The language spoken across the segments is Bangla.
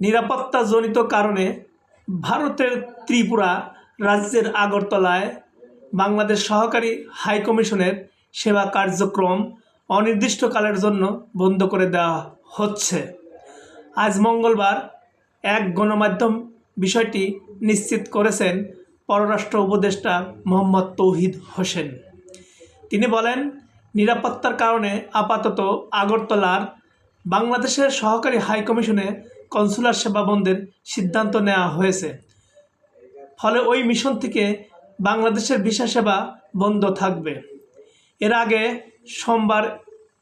নিরাপত্তাজনিত কারণে ভারতের ত্রিপুরা রাজ্যের আগরতলায় বাংলাদেশ সহকারী হাইকমিশনের সেবা কার্যক্রম অনির্দিষ্টকালের জন্য বন্ধ করে দেওয়া হচ্ছে। আজ মঙ্গলবার এক গণমাধ্যম বিষয়টি নিশ্চিত করেছেন পররাষ্ট্র উপদেষ্টা মোহাম্মদ তৌহিদ হোসেন। তিনি বলেন, নিরাপত্তার কারণে আপাতত আগরতলার বাংলাদেশের সহকারী হাইকমিশনে কনসুলার সেবা বন্ধের সিদ্ধান্ত নেওয়া হয়েছে। ফলে ওই মিশন থেকে বাংলাদেশের ভিসা সেবা বন্ধ থাকবে। এর আগে সোমবার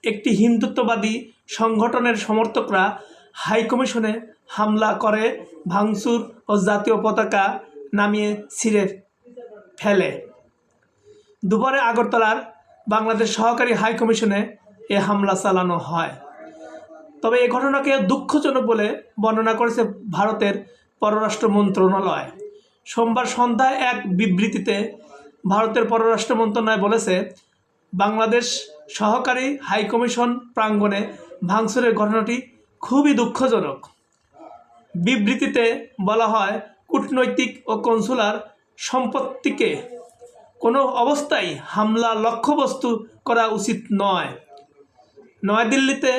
একটি হিন্দুত্ববাদী সংগঠনের সমর্থকরা হাইকমিশনে হামলা করে ভাঙচুর ও জাতীয় পতাকা নামিয়ে ছিঁড়ে ফেলে। দুপুরে আগরতলার বাংলাদেশ সহকারী হাইকমিশনে এ হামলা চালানো হয়। তবে এ ঘটনাকে দুঃখজনক বলে বর্ণনা করেছে ভারতের পররাষ্ট্র মন্ত্রণালয়। সোমবার সন্ধ্যায় এক বিবৃতিতে ভারতের পররাষ্ট্র মন্ত্রণালয় বলেছে, বাংলাদেশ সহকারী হাইকমিশন প্রাঙ্গণে ভাঙচুরের ঘটনাটি খুবই দুঃখজনক। বিবৃতিতে বলা হয়, কূটনৈতিক ও কনসুলার সম্পত্তিকে কোনো অবস্থায় হামলা লক্ষ্যবস্তু করা উচিত নয়। নয়াদিল্লিতে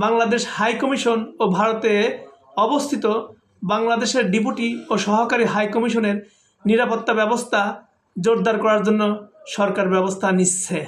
বাংলাদেশ হাইকমিশন ও ভারতে অবস্থিত বাংলাদেশের ডেপুটি ও সহকারী হাইকমিশনের নিরাপত্তা ব্যবস্থা জোরদার করার জন্য সরকার ব্যবস্থা নিচ্ছে।